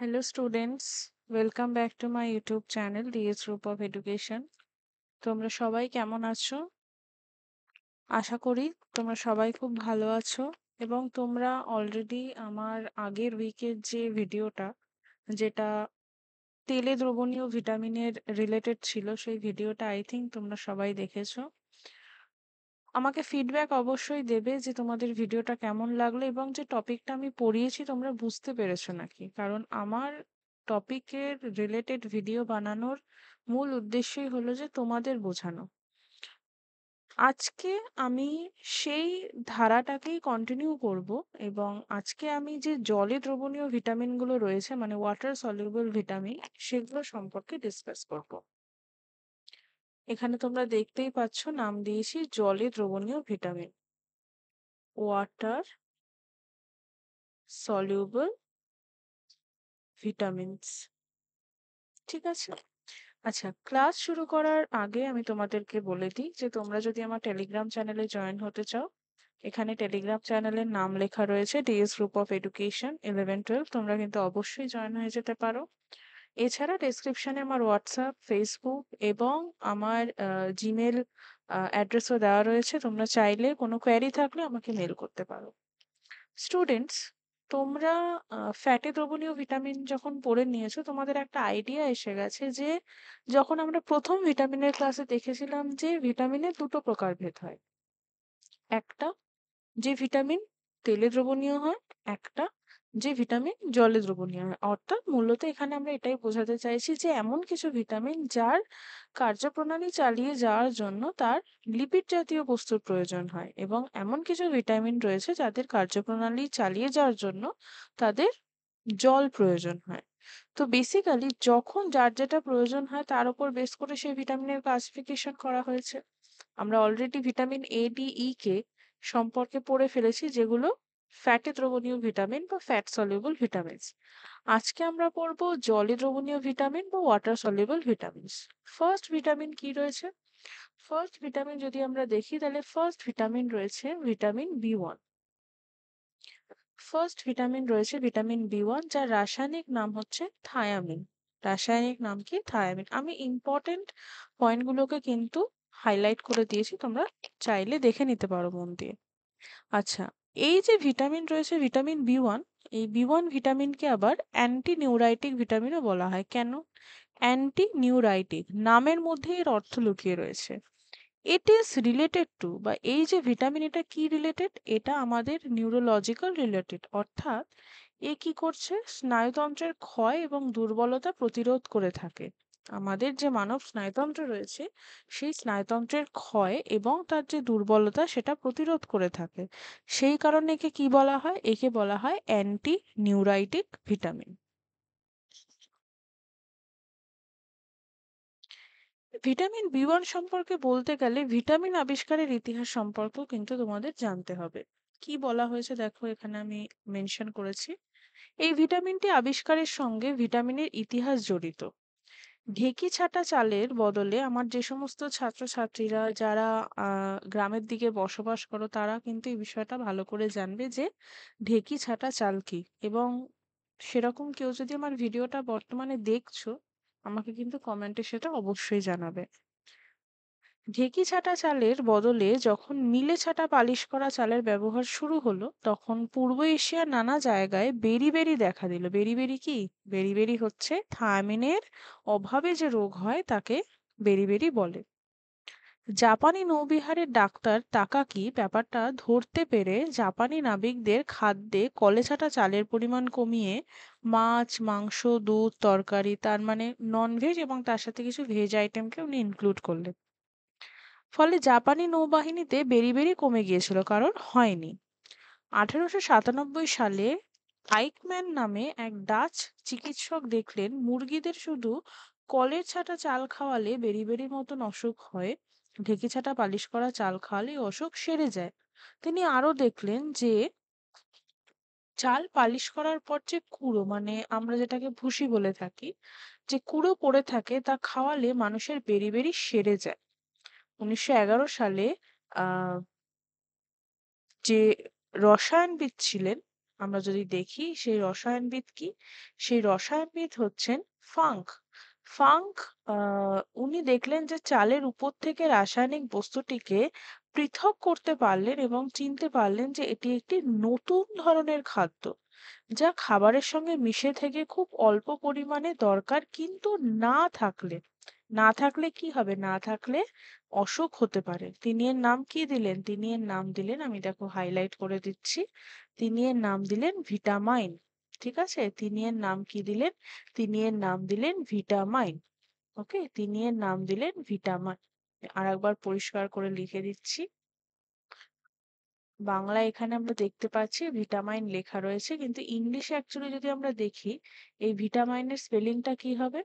Hello students, welcome back to my YouTube channel DS Group of Education. তোমরা সবাই কেমন আছো? আশা করি তোমরা সবাই খুব ভালো আছো এবং তোমরা অলরেডি আমার আগের উইকের যে ভিডিওটা যেটা তেলে দ্রবণীয় ভিটামিনের রিলেটেড ছিল সেই ভিডিওটা আই থিংক তোমরা সবাই দেখেছো। আমাকে ফিডব্যাক অবশ্যই দেবে যে তোমাদের ভিডিওটা কেমন লাগলো এবং যে টপিকটা আমি পড়িয়েছি তোমরা বুঝতে পেরেছো নাকি, কারণ আমার টপিকের রিলেটেড ভিডিও বানানোর মূল উদ্দেশ্যই হলো যে তোমাদের বোঝানো। আজকে আমি সেই ধারাটাকেই কন্টিনিউ করব এবং আজকে আমি যে জলে দ্রবণীয় ভিটামিনগুলো রয়েছে মানে ওয়াটার সলিউবল ভিটামিন সেগুলো সম্পর্কে ডিসকাস করব। এখানে তোমরা দেখতেই পাচ্ছ নাম দিয়েছি জলে দ্রবণীয় ভিটামিন, ওয়াটার সলিউবল ভিটামিনস। ঠিক আছে, আচ্ছা, ক্লাস শুরু করার আগে আমি তোমাদেরকে বলে দিই যে তোমরা যদি আমার টেলিগ্রাম চ্যানেলে জয়েন হতে চাও, এখানে টেলিগ্রাম চ্যানেলের নাম লেখা রয়েছে ডিএস গ্রুপ অফ এডুকেশন 11-12, তোমরা কিন্তু অবশ্যই জয়েন হয়ে যেতে পারো। এছাড়া ডেসক্রিপশনে আমার হোয়াটসঅ্যাপ, ফেসবুক এবং আমার জিমেল অ্যাড্রেসও দেওয়া রয়েছে, তোমরা চাইলে কোনো কোয়েরি থাকলে আমাকে মেল করতে পারো। স্টুডেন্টস, তোমরা ফ্যাটে দ্রবণীয় ভিটামিন যখন পড়ে নিয়েছো তোমাদের একটা আইডিয়া এসে গেছে যে যখন আমরা প্রথম ভিটামিনের ক্লাসে দেখেছিলাম যে ভিটামিনের দুটো প্রকারভেদ হয়। একটা যে ভিটামিন তেলে দ্রবণীয় হয়, একটা যে ভিটামিন জলে দ্রবণীয় হয়। অর্থাৎ মূলত এখানে আমরা এটাই বোঝাতে চাইছি যে এমন কিছু ভিটামিন যার কার্যপ্রণালী চালিয়ে যাওয়ার জন্য তার লিপিড জাতীয় বস্তুর প্রয়োজন হয় এবং এমন কিছু ভিটামিন রয়েছে যাদের কার্যপ্রণালী চালিয়ে যাওয়ার জন্য তাদের জল প্রয়োজন হয়। তো বেসিক্যালি যখন যার যেটা প্রয়োজন হয় তার উপর বেস করে সেই ভিটামিনের ক্লাসিফিকেশন করা হয়েছে। আমরা already vitamin A D E K সম্পর্কে পড়ে ফেলেছি, যেগুলো ফ্যাটে দ্রবণীয় ভিটামিন বা ফ্যাট সলিউবল ভিটামিনস। আজকে আমরা পড়বো জলে দ্রবণীয় ভিটামিন বা water soluble vitamins. First vitamin কি রয়েছে? ফার্স্ট ভিটামিন যদি আমরা দেখি তাহলে ফার্স্ট ভিটামিন রয়েছে ভিটামিন বি1। ফার্স্ট ভিটামিন রয়েছে ভিটামিন বি1, যার রাসায়নিক নাম হচ্ছে থায়ামিন। রাসায়নিক নাম কি? থায়ামিন। আমি ইম্পর্টেন্ট পয়েন্টগুলোকে কিন্তু হাইলাইট করে দিয়েছি, তোমরা চাইলে দেখে নিতে পারো মন দিয়ে। আচ্ছা, এই যে ভিটামিন রয়েছে ভিটামিন বি1, এই বি1 ভিটামিনকে আবার অ্যান্টি নিউরাইটিক ভিটামিনও বলা হয়। কেন অ্যান্টি নিউরাইটিক? নামের মধ্যে এর অর্থ লুকিয়ে রয়েছে। ইট ইজ রিলেটেড টু, বা এই যে ভিটামিন এটা কি রিলেটেড? এটা আমাদের নিউরোলজিক্যাল রিলেটেড, অর্থাৎ এ কি করছে? স্নায়ুতন্ত্রের ক্ষয় এবং দুর্বলতা প্রতিরোধ করে থাকে। আমাদের যে মানব স্নায়ুতন্ত্র রয়েছে সেই স্নায়ুতন্ত্রের ক্ষয় এবং তার যে দুর্বলতা সেটা প্রতিরোধ করে থাকে। সেই কারণে একে কি বলা হয়? একে বলা হয় অ্যান্টি নিউরাইটিক ভিটামিন। ভিটামিন বি1 সম্পর্কে বলতে গেলে ভিটামিন আবিষ্কারের ইতিহাস সম্পর্কেও কিন্তু তোমাদের জানতে হবে। কি বলা হয়েছে দেখো, এখানে আমি মেনশন করেছি। এই ভিটামিনটি আবিষ্কারের সঙ্গে ভিটামিনের ইতিহাস জড়িত। ঢেঁকি ছাঁটা চালের বদলে আমার যে সমস্ত ছাত্রছাত্রীরা যারা গ্রামের দিকে বসবাস করো তারা কিন্তু এই বিষয়টা ভালো করে জানবে যে ঢেঁকি ছাঁটা চাল কি। এবং সেরকম কেউ যদি আমার ভিডিওটা বর্তমানে দেখছো আমাকে কিন্তু কমেন্টে সেটা অবশ্যই জানাবে। ঢেঁকি ছাঁটা চালের বদলে যখন মিলে ছাঁটা পালিশ করা চালের ব্যবহার শুরু হলো তখন পূর্ব এশিয়ার নানা জায়গায় বেরি দেখা দিল। বেরি কি? বেরি হচ্ছে থায়ামিনের অভাবে যে রোগ হয় তাকে বেরি বলে। জাপানি নৌবিহারের ডাক্তার তাকাকি ব্যাপারটা ধরতে পেরে জাপানি নাবিকদের খাদ্যে কলে ছাঁটা চালের পরিমাণ কমিয়ে মাছ, মাংস, দুধ, তরকারি, তার মানে ননভেজ এবং তার সাথে কিছু ভেজ আইটেমকে উনি ইনক্লুড করলেন। ফলে জাপানি নৌবাহিনীতে বেরি কমে গিয়েছিল, কারণ হয়নি। 1897 সালে আইকম্যান নামে এক ডাচ চিকিৎসক দেখলেন মুরগিদের শুধু কলের ছাঁটা চাল খাওয়ালে বেরির মতন অসুখ হয়, ঢেঁকি ছাঁটা পালিশ করা চাল খাওয়ালে এই অসুখ সেরে যায়। তিনি আরো দেখলেন যে চাল পালিশ করার পর যে কুড়ো, মানে আমরা যেটাকে ভুসি বলে থাকি, যে কুড়ো পড়ে থাকে তা খাওয়ালে মানুষের বেরি সেরে যায়। 1911 সালে আহ যে রসায়নবিদ ছিলেন আমরা যদি দেখি সেই রসায়নবিদ কি, সেই রসায়নবিদ হচ্ছেন ফাঙ্ক। ফাঙ্ক উনি দেখলেন যে চালের উপর থেকে রাসায়নিক বস্তুটিকে পৃথক করতে পারলেন এবং চিনতে পারলেন যে এটি একটি নতুন ধরনের খাদ্য, যা খাবারের সঙ্গে মিশে থেকে খুব অল্প পরিমাণে দরকার, কিন্তু না থাকলে কি হবে, না থাকলে অসুখ হতে পারে। তিনি এর নাম কি দিলেন, তিনি এর নাম দিলেন, আমি দেখো হাইলাইট করে দিচ্ছি, তিনি এর নাম দিলেন ভিটামাইন। ঠিক আছে, তিনি এর নাম কি দিলেন, তিনি এর নাম দিলেন ভিটামাইন। ওকে, তিনি এর নাম দিলেন ভিটামাইন। আর একবার পরিষ্কার করে লিখে দিচ্ছি, বাংলায় এখানে আমরা দেখতে পাচ্ছি ভিটামাইন লেখা রয়েছে, কিন্তু ইংলিশে অ্যাকচুয়ালি যদি আমরা দেখি এই ভিটামাইনের স্পেলিংটা কি হবে,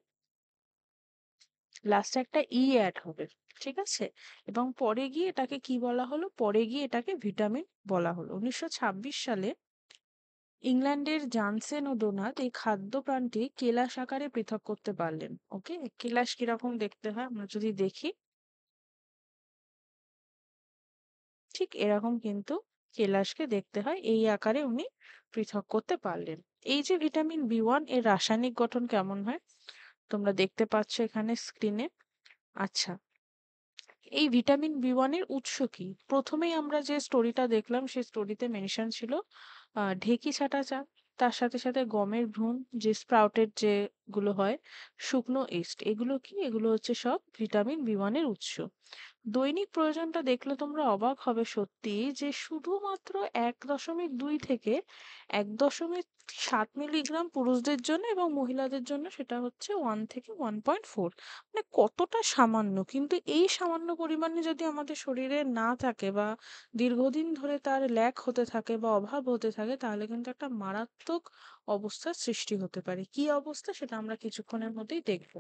লাস্টে একটা ই অ্যাড হবে। ঠিক আছে, এবং পরে গিয়ে এটাকে কি বলা হলো, পরে গিয়ে এটাকে ভিটামিন বলা হলো। 1926 সালে ইংল্যান্ডের জানসেন ও ডোনাল্ড এই খাদ্য প্রাণটি কেলাস আকারে পৃথক করতে পারলেন। ওকে, কেলাস কিরকম দেখতে হয় আমরা যদি দেখি, ঠিক এরকম কিন্তু কেলাসকে দেখতে হয়, এই আকারে উনি পৃথক করতে পারলেন। এই যে ভিটামিন বি 1 এর রাসায়নিক গঠন কেমন হয় তোমরা দেখতে পাচ্ছ এখানে স্ক্রিনে। আচ্ছা, এই ভিটামিন বি 1 এর উৎস কি? প্রথমেই আমরা যে স্টোরিটা দেখলাম সেই স্টোরিতে মেনশন ছিল ঢেঁকি ছাঁটা চাল, তার সাথে সাথে গমের ভ্রূণ, যে স্প্রাউটেড যেগুলো হয়, শুকনো ইস্ট, এগুলো কি, এগুলো হচ্ছে সব ভিটামিন বি 1 এর উৎস। দৈনিক প্রয়োজনটা দেখলে তোমরা অবাক হবে সত্যি, যে শুধুমাত্র 1.2 থেকে 1.7 মিলিগ্রাম পুরুষদের জন্য এবং মহিলাদের জন্য সেটা হচ্ছে 1 থেকে 1.4, মানে কতটা সামান্য, কিন্তু এই সামান্য পরিমাণে যদি আমাদের শরীরে না থাকে বা দীর্ঘদিন ধরে তার ল্যাক হতে থাকে বা অভাব হতে থাকে, তাহলে কিন্তু একটা মারাত্মক অবস্থার সৃষ্টি হতে পারে। কি অবস্থা সেটা আমরা কিছুক্ষণের মধ্যেই দেখব।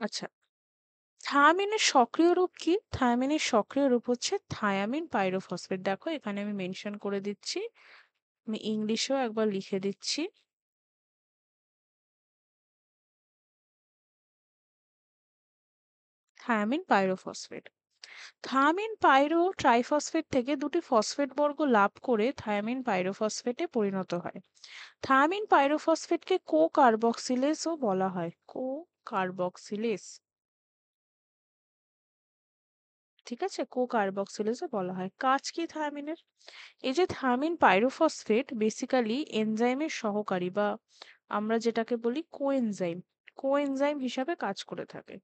আচ্ছা, থায়ামিনের সক্রিয় রূপ কি? থায়ামিনের সক্রিয় রূপ হচ্ছে থায়ামিন পাইরোফসফেট। দেখো এখানে আমি মেনশন করে দিচ্ছি, আমি ইংলিশেও একবার লিখে দিচ্ছি, থায়ামিন পাইরোফসফেট। থায়ামিন পাইরো ট্রাইফসফেট থেকে দুটি ফসফেট বর্গ লাভ করে থায়ামিন পাইরোফসফেটে পরিণত হয়। থায়ামিন পাইরোফসফেটকে কো কার্বক্সিলেসও বলা হয়, কো কার্বক্সিলেস। ঠিক আছে, কো কার্বক্সিলেসও বলা হয়। কাজ কি থায়ামিনের? এই যে থায়ামিন পাইরোফসফেট বেসিক্যালি এনজাইমের সহকারী, বা আমরা যেটাকে বলি কোএনজাইম, কোএনজাইম হিসাবে কাজ করে থাকে।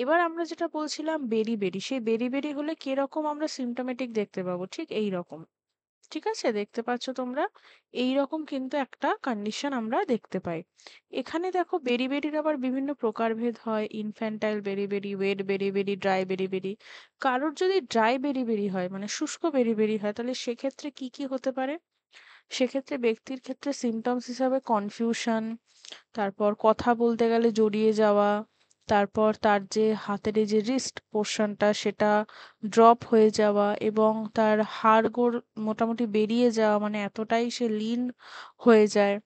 এবার আমরা যেটা বলছিলাম বেরি সেই বেরি হলে কিরকম আমরা সিমটোমেটিক দেখতে পাবো, ঠিক এই রকম। ঠিক আছে, দেখতে পাচ্ছ তোমরা, এই রকম কিন্তু একটা কন্ডিশন আমরা দেখতে পাই। এখানে দেখো বেরির আবার বিভিন্ন প্রকারভেদ হয়, ইনফ্যান্টাইল বেরি, ওয়েট বেরি, ড্রাই বেরি। কারোর যদি ড্রাই বেরি হয়, মানে শুষ্ক বেরি হয়, তাহলে সেক্ষেত্রে কি কি হতে পারে? সেক্ষেত্রে ব্যক্তির ক্ষেত্রে সিমটমস হিসাবে কনফিউশন, তারপর কথা বলতে গেলে জড়িয়ে যাওয়া, তারপর তার যে হাতের এই যে রিস্ট পোর্শনটা সেটা ড্রপ হয়ে যাওয়া, এবং তার হাড়গোড় মোটামুটি বেরিয়ে যাওয়া, মানে এতটাই সে লিন হয়ে যায়।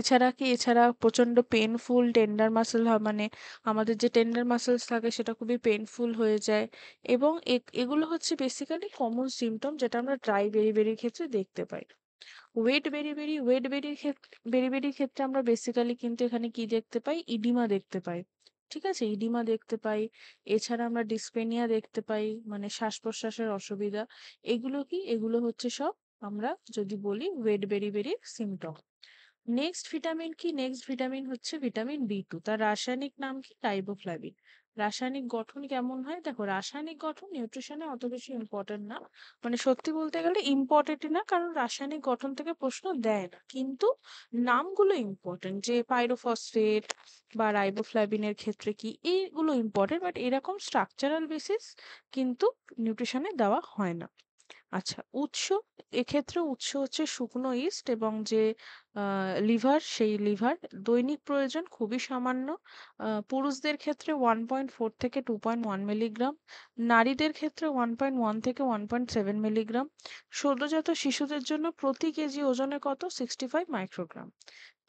এছাড়া প্রচন্ড পেনফুল টেন্ডার মাসল হয়, মানে আমাদের যে টেন্ডার মাসলস থাকে সেটা খুবই পেনফুল হয়ে যায়। এবং এগুলো হচ্ছে বেসিক্যালি কমন সিমটম যেটা আমরা ড্রাই বেরির ক্ষেত্রে দেখতে পাই। ওয়েট বেরির ক্ষেত্রে আমরা বেসিক্যালি কিন্তু এখানে কি দেখতে পাই, ইডিমা দেখতে পাই। ঠিক আছে, ইডিমা দেখতে পাই। এছাড়া আমরা ডিসপেনিয়া দেখতে পাই, মানে শ্বাস প্রশ্বাসের অসুবিধা। এগুলো কি, এগুলো হচ্ছে সব আমরা যদি বলি ওয়েট বেরির সিমটম। নেক্সট ভিটামিন কি, নেক্সট ভিটামিন হচ্ছে ভিটামিন বি 2, তার রাসায়নিক নাম কি, রাইবোফ্লাভিন। রাসায়নিক গঠন কেমন হয় দেখো, রাসায়নিক গঠন নিউট্রিশনে অত বেশি ইম্পর্টেন্ট না, মানে সত্যি বলতে গেলে ইম্পর্টেন্টই না, কারণ রাসায়নিক গঠন থেকে প্রশ্ন দেয় না, কিন্তু নামগুলো ইম্পর্টেন্ট, যে পাইরোফসফেট বা রাইবোফ্লাভিনের ক্ষেত্রে কি, এইগুলো ইম্পর্টেন্ট, বাট এরকম স্ট্রাকচারাল বেসিস কিন্তু নিউট্রিশনে দেওয়া হয় না। আচ্ছা, উৎস, এক্ষেত্রে উৎস হচ্ছে শুকনো ইস্ট এবং যে লিভার, সেই লিভার দৈনিক প্রয়োজন খুবই সামান্য। পুরুষদের ক্ষেত্রে 1.4 থেকে 2.1 মিলিগ্রাম, নারীদের ক্ষেত্রে 1.1 থেকে 1.7 মিলিগ্রাম। সদ্যোজাত শিশুদের জন্য প্রতি কেজি ওজনে কত? 65 মাইক্রোগ্রাম।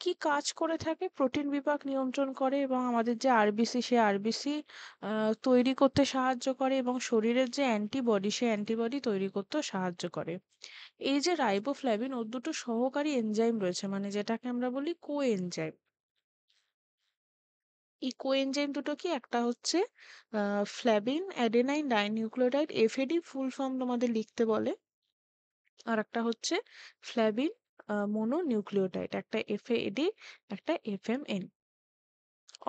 কি কাজ করে থাকে? প্রোটিন বিপাক নিয়ন্ত্রণ করে এবং আমাদের যে আরবিসি, সে আরবিসি তৈরি করতে সাহায্য করে এবং শরীরের যে অ্যান্টিবডি, সে অ্যান্টিবডি তৈরি করতেও সাহায্য করে। এই যে রাইবোফ্ল্যাভিন, ওর দুটো সহকারী এনজাইম রয়েছে, মানে যেটাকে আমরা বলি কোএনজাইম। এই কোএনজাইম দুটো কি? একটা হচ্ছে flavin adenine dinucleotide, FAD full form তোমাদের লিখতে বলে। আর একটা হচ্ছে ফ্ল্যাভিন মনোনিউক্লিওটাইড, একটা এফএডি, একটা এফএমএন।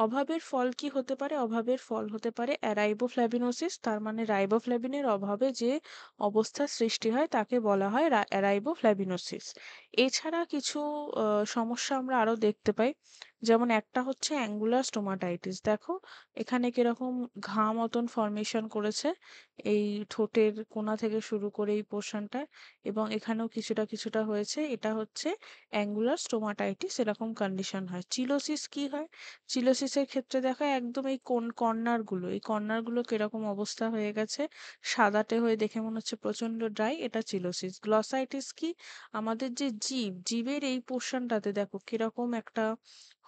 অভাবের ফল কি হতে পারে? অভাবের ফল হতে পারে অ্যারাইবোফ্ল্যাভিনোসিস, তার মানে রাইবোফ্ল্যাভিনের অভাবে যে অবস্থার সৃষ্টি হয় তাকে বলা হয় অ্যারাইবোফ্ল্যাভিনোসিস। এছাড়া কিছু সমস্যা আমরা আরো দেখতে পাই, যেমন একটা হচ্ছে অ্যাঙ্গুলার স্টোমাটাইটিস। দেখো এখানে কিরকম ঘা মতন ফর্মেশন করেছে এই ঠোঁটের কোণা থেকে শুরু করে এই পোর্শনটায়, এবং এখানেও কিছুটা কিছুটা হয়েছে। এটা হচ্ছে অ্যাঙ্গুলার স্টোমাটাইটিস, এরকম কন্ডিশন হয়। চিলোসিস কি হয়? চিলোসিসের ক্ষেত্রে দেখা একদম এই কোন কর্নারগুলো, এই কর্নারগুলো কিরকম অবস্থা হয়ে গেছে, সাদাটে হয়ে দেখে মনে হচ্ছে প্রচন্ড ড্রাই, এটা চিলোসিস। গ্লসাইটিস কি? আমাদের যে জিভ, জিভের এই পোর্শনটাতে দেখো কিরকম একটা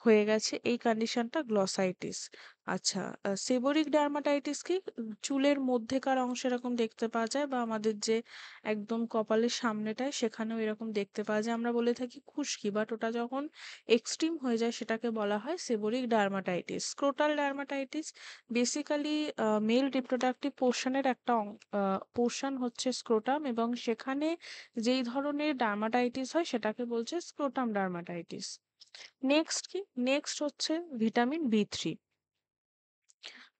হয়ে গেছে, এই কন্ডিশনটা গ্লসাইটিস। আচ্ছা, সেবোরিক ডার্মাটাইটিস কি? চুলের মধ্যেকার অংশে এরকম দেখতে পাওয়া যায়, বা আমাদের যে একদম কপালের সামনেটায় সেখানেও এরকম দেখতে পাওয়া যায়। আমরা বলে থাকি খুশকি, বাট ওটা যখন এক্সট্রিম হয়ে যায় সেটাকে বলা হয় seborrhoeic dermatitis. Scrotal dermatitis basically male reproductive পোর্শনের একটা পোর্শন হচ্ছে স্ক্রোটাম, এবং সেখানে যেই ধরনের ডার্মাটাইটিস হয় সেটাকে বলছে স্ক্রোটাম ডার্মাটাইটিস। নেক্সট কি? নেক্সট হচ্ছে ভিটামিন বি3।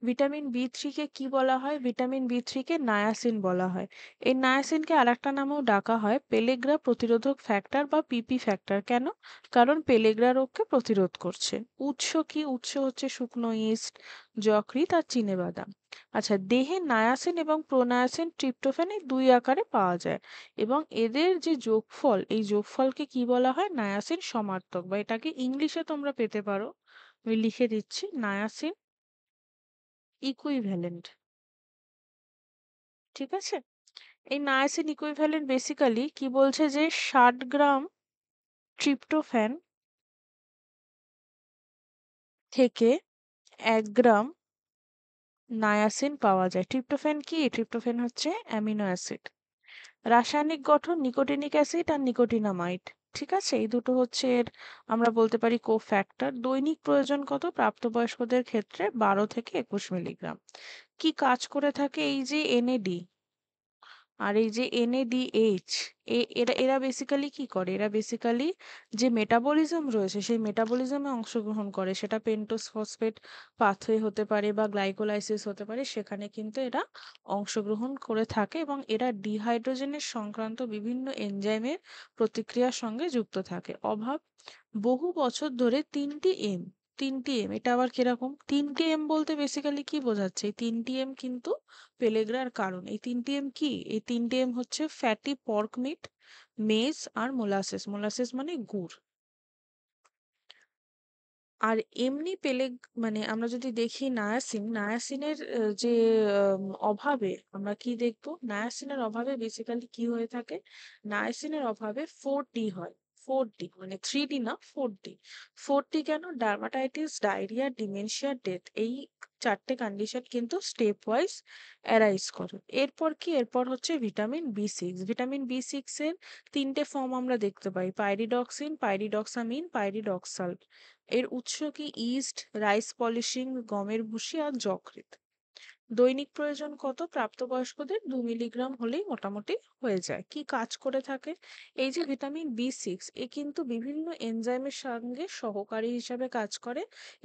ভিটামিন বি3 কে কি বলা হয়? ভিটামিন বি3 কে নায়াসিন বলা হয়। এই নায়াসিনকে আরেকটা নামেও ডাকা হয় পেলেগ্রা প্রতিরোধক ফ্যাক্টর বা পিপি ফ্যাক্টর। কেন? কারণ পেলেগ্রা রোগকে প্রতিরোধ করছে। উৎস কি? উৎস হচ্ছে শুকনো ইস্ট, যকৃৎ আর চিনেবাদাম। আচ্ছা, দেহে নায়াসিন এবং প্রোনায়াসিন, ট্রিপ্টোফ্যান এই দুই আকারে পাওয়া যায়, এবং এদের যে যোগফল, এই যোগফলকে কি বলা হয়? নায়াসিন সমার্থক, বা এটাকে ইংলিশে তোমরা পেতে পারো, আমি লিখে দিচ্ছি, নায়াসিন ইকুইভ্যালেন্ট। ঠিক আছে? এই নায়াসিন ইকুইভ্যালেন্ট বেসিক্যালি কি বলছে, যে 60 গ্রাম ট্রিপ্টোফ্যান থেকে 1 গ্রাম নায়াসিন পাওয়া যায়। ট্রিপ্টোফ্যান কি? ট্রিপ্টোফ্যান হচ্ছে অ্যামিনো অ্যাসিড। রাসায়নিক গঠন নিকোটিনিক অ্যাসিড আর নিকোটিনামাইড। ঠিক আছে, এই দুটো হচ্ছে এর আমরা বলতে পারি কোফ্যাক্টর। দৈনিক প্রয়োজন কত? প্রাপ্তবয়স্কদের ক্ষেত্রে 12 থেকে 21 মিলিগ্রাম। কি কাজ করে থাকে এই যে এনএডি আর এই যে এনএডিএইচ? এরা এরা বেসিক্যালি কি করে? এরা বেসিক্যালি যে মেটাবলিজম রয়েছে সেই মেটাবলিজমে অংশগ্রহণ করে, সেটা পেন্টোজ ফসফেট পাথওয়ে হতে পারে বা গ্লাইকোলাইসিস হতে পারে, সেখানে কিন্তু এরা অংশগ্রহণ করে থাকে, এবং এরা ডিহাইড্রোজেনের সংক্রান্ত বিভিন্ন এনজাইমের প্রতিক্রিয়ার সঙ্গে যুক্ত থাকে। অভাব বহু বছর ধরে 3টি এম। 3টি এম, এটা আবার কিরকম? 3টি এম বলতে বেসিক্যালি কি বোঝাচ্ছে? এই 3টি এম কিন্তু পেলেগ্রার কারণ। এই 3টি এম কি? এই 3টি এম হচ্ছে ফ্যাটি পর্ক মিট, মেজ আর মোলাসেস। মোলাসেস মানে গুড়। আর এমনি মানে আমরা যদি দেখি নায়াসিন, নায়াসিনের যে অভাবে আমরা কি দেখবো? নায়াসিনের অভাবে বেসিক্যালি কি হয়ে থাকে? নায়াসিনের অভাবে 4D হয়। 4D মানে 3D না, 4D। 4D কেন? ডার্মাটাইটিস, ডায়রিয়া, ডিমেনশিয়া, ডেথ, এই 4টে কন্ডিশন কিন্তু স্টেপ ওয়াইজ অ্যারাইজ করে। এরপর কি? এরপর হচ্ছে ভিটামিন বি6। ভিটামিন বি6 এর 3টে ফর্ম আমরা দেখতে পাই: পাইরিডক্সিন, পাইরিডক্সামিন, পাইরিডক্সাল। এর উৎস কি? ইস্ট, রাইস পলিশিং, গমের ভুসি আর যকৃৎ। দৈনিক প্রয়োজন কত? প্রাপ্তবয়স্কদের 2 মিলিগ্রাম হলেই মোটামুটি হয়ে যায়। কি কাজ করে থাকে? এই যে ভিটামিন বি6, এ কিন্তু বিভিন্ন এনজাইমের সঙ্গে সহকারী হিসাবে কাজ করে।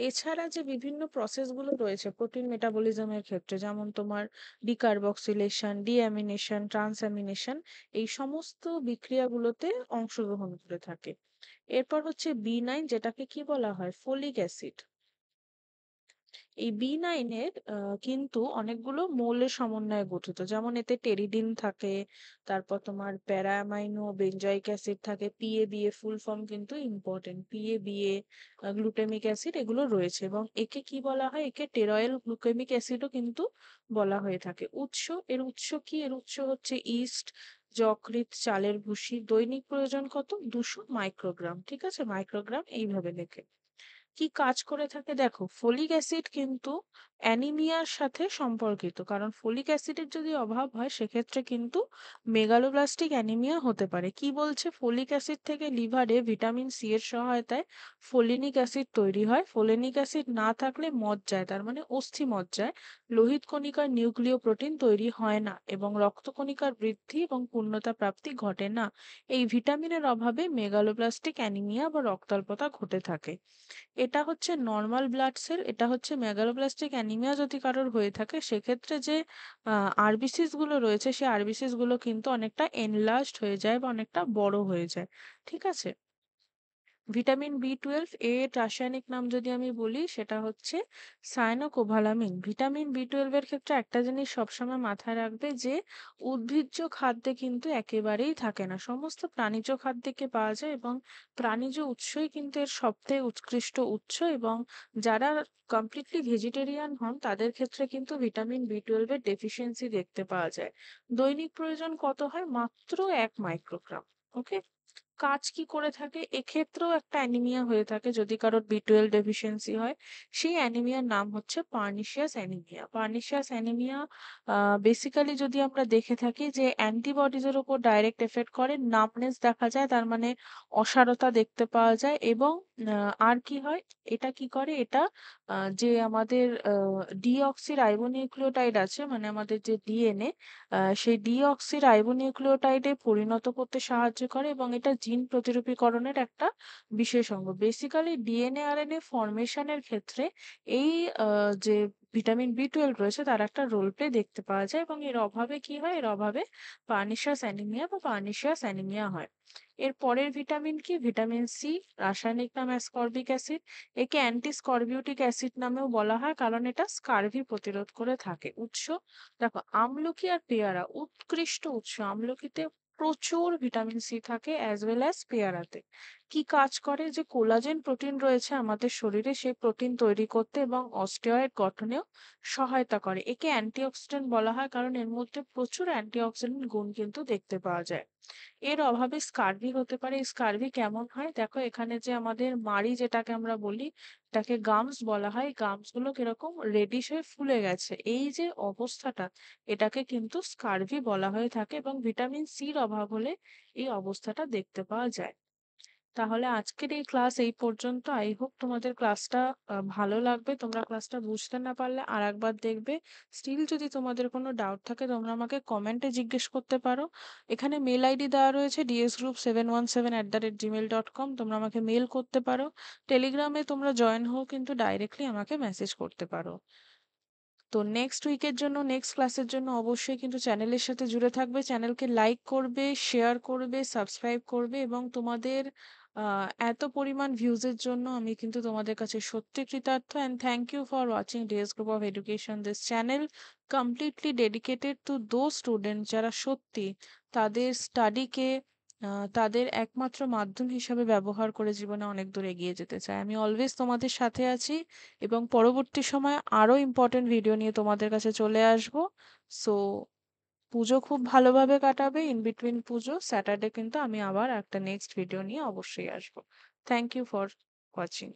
এছাড়া যে বিভিন্ন প্রসেসগুলো রয়েছে প্রোটিন মেটাবলিজমের ক্ষেত্রে, যেমন তোমার ডিকার্বক্সিলেশন, ডিঅ্যামিনেশন, ট্রান্সঅ্যামিনেশন, এই সমস্ত বিক্রিয়াগুলোতে অংশগ্রহণ করে থাকে। এরপর হচ্ছে বি9, যেটাকে কি বলা হয়? Folic acid. এই B9 এর কিন্তু অনেকগুলো মৌলের সমন্বয়ে গঠিত। যেমন এতে টেরিডিন থাকে, তারপর তোমার প্যারাঅ্যামাইনো বেঞ্জয়িক অ্যাসিড থাকে, PABA ফুল ফর্ম কিন্তু ইম্পর্টেন্ট। PABA, গ্লুটামিক অ্যাসিড এগুলো রয়েছে এবং একে কি বলা হয়? একে টেরয়েল গ্লুকেমিক অ্যাসিডও কিন্তু বলা হয়ে থাকে। এর উৎস কি? এর উৎস হচ্ছে ইস্ট, যকৃৎ, চালের ভুসি। দৈনিক প্রয়োজন কত? 200 মাইক্রোগ্রাম। ঠিক আছে? মাইক্রোগ্রাম এইভাবে লেখে। কি কাজ করে থাকে দেখো, ফলিক অ্যাসিড কিন্তু অ্যানিমিয়ার সাথে সম্পর্কিত। কারণ ফলিক অ্যাসিডের যদি অভাব হয় সেক্ষেত্রে কিন্তু মেগালোব্লাস্টিক অ্যানিমিয়া হতে পারে। কি বলছে? ফলিক অ্যাসিড থেকে লিভারে ভিটামিন সি এর সহায়তায় ফোলিনিক অ্যাসিড তৈরি হয়। ফোলিনিক অ্যাসিড না থাকলে মজ্জায়, তার মানে অস্থি মজ্জায় লোহিত কণিকার নিউক্লিয় প্রোটিন তৈরি হয় না এবং রক্তকণিকার বৃদ্ধি এবং পূর্ণতা প্রাপ্তি ঘটে না। এই ভিটামিনের অভাবে মেগালোব্লাস্টিক অ্যানিমিয়া বা রক্তাল্পতা ঘটে থাকে। এটা হচ্ছে নর্মাল ব্লাড সেল, এটা হচ্ছে মেগালোব্লাস্টিক অ্যানিমিয়া যদি কারোর হয়ে থাকে সেক্ষেত্রে যে আরবিসিস গুলো রয়েছে সেই আরবিসিস গুলো কিন্তু অনেকটা এনলার্জড হয়ে যায় বা অনেকটা বড় হয়ে যায়। ঠিক আছে? ভিটামিন B12 এর রাসায়নিক নাম যদি আমি বলি সেটা হচ্ছে সায়ানোকোভালামিন। ভিটামিন B12 এর ক্ষেত্রে একটা জিনিস সবসময় মাথায় রাখবে যে উদ্ভিজ্জ খাদ্যে কিন্তু একেবারেই থাকে না, সমস্ত প্রাণীজ খাদ্যে পাওয়া যায় এবং প্রাণীজ উৎসই কিন্তু এর সবথেকে উৎকৃষ্ট উৎস। এবং যারা কমপ্লিটলি ভেজিটেরিয়ান হন তাদের ক্ষেত্রে কিন্তু ভিটামিন B12 এর ডেফিসিয়েন্সি দেখতে পাওয়া যায়। দৈনিক প্রয়োজন কত হয়? মাত্র 1 মাইক্রোগ্রাম। ওকে। কাজ কি করে থাকে? এক্ষেত্রেও একটা অ্যানিমিয়া হয়ে থাকে যদি কারোর B12 ডেফিসিয়েন্সি হয়। সেই অ্যানিমিয়ার নাম হচ্ছে pernicious anaemia. Pernicious anaemia basically যদি আমরা দেখে থাকি যে অ্যান্টিবডিজ এর উপর ডাইরেক্ট এফেক্ট করে, নামনেস দেখা যায়, তার মানে অসাড়তা দেখতে পাওয়া যায় এবং আর কি হয়? এটা কি করে? এটা যে আমাদের ডিঅক্সি রাইবোনিউক্লিওটাইড আছে, মানে আমাদের যে ডিএনএ, সেই ডিঅক্সি রাইবোনিউক্লিওটাইডে পরিণত করতে সাহায্য করে এবং এটা জিন প্রতিরূপীকরণের একটা বিশেষ অঙ্গ। বেসিক্যালি ডিএনএ আরএনএ ফরমেশনের ক্ষেত্রে এই যে ভিটামিন B12 রয়েছে তার একটা রোল প্লে দেখতে পাওয়া যায় এবং এর অভাবে কি হয়? এর অভাবে পার্নিশাস অ্যানিমিয়া বা পার্নিশিয়াস অ্যানিমিয়া হয়। এর পরের ভিটামিন কি? Vitamin C। রাসায়নিক নাম অ্যাসকর্বিক অ্যাসিড। একে অ্যান্টি স্করবিউটিক অ্যাসিড নামেও বলা হয় কারণ এটা স্কারভি প্রতিরোধ করে থাকে। উৎস দেখো, আমলকি আর পেয়ারা উৎকৃষ্ট উৎস। আমলকিতে প্রচুর ভিটামিন C থাকে অ্যাজ ওয়েল অ্যাজ পেয়ারাতে। কি কাজ করে? যে কোলাজেন প্রোটিন রয়েছে আমাদের শরীরে, সেই প্রোটিন তৈরি করতে এবং অস্টিয়েট গঠনেও সহায়তা করে। একে অ্যান্টিঅক্সিডেন্ট বলা হয় কারণ এর মধ্যে প্রচুর অ্যান্টিঅক্সিডেন্ট গুণ কিন্তু দেখতে পাওয়া যায়। এর অভাবে স্কারভি হতে পারে। স্কারভি কেমন হয়? দেখো, এখানে যে আমাদের মাড়ি যেটাকে আমরা বলি, এটাকে গামস বলা হয়। গামস গুলো কিরকম রেডিশ হয়ে ফুলে গেছে, এই যে অবস্থাটা, এটাকে কিন্তু স্কারভি বলা হয়ে থাকে এবং ভিটামিন C-র অভাব হলে এই অবস্থাটা দেখতে পাওয়া যায়। তাহলে আজকের এই ক্লাস এই পর্যন্ত। আই হোপ তোমাদের ক্লাসটা ভালো লাগবে। তোমরা ক্লাসটা বুঝতে না পারলে আরেকবার দেখবে। স্টিল যদি তোমাদের কোনো ডাউট থাকে তোমরা আমাকে কমেন্টে জিজ্ঞেস করতে পারো। এখানে মেল আইডি দেওয়া রয়েছে dsgroup717@gmail.com। তোমরা আমাকে মেল করতে পারো। টেলিগ্রামে তোমরা জয়েন হও কিন্তু ডাইরেক্টলি আমাকে মেসেজ করতে পারো। তো নেক্সট উইকের জন্য, নেক্সট ক্লাসের জন্য অবশ্যই কিন্তু চ্যানেলের সাথে জুড়ে থাকবে। চ্যানেলকে লাইক করবে, শেয়ার করবে, সাবস্ক্রাইব করবে এবং তোমাদের এত পরিমাণ ভিউজের জন্য আমি কিন্তু তোমাদের কাছে সত্যি কৃতার্থ। And thank you for watching DS group of education. This channel completely dedicated to those student যারা সত্যি তাদের স্টাডিকে তাদের একমাত্র মাধ্যম হিসাবে ব্যবহার করে জীবনে অনেক দূর এগিয়ে যেতে চায়। আমি অলওয়েজ তোমাদের সাথে আছি এবং পরবর্তী সময়ে আরো ইম্পর্টেন্ট ভিডিও নিয়ে তোমাদের কাছে চলে আসবো। সো পুজো খুব ভালোভাবে কাটাবে। ইন বিটুইন পুজো স্যাটারডে কিন্তু আমি আবার একটা নেক্সট ভিডিও নিয়ে অবশ্যই আসবো। Thank you for watching.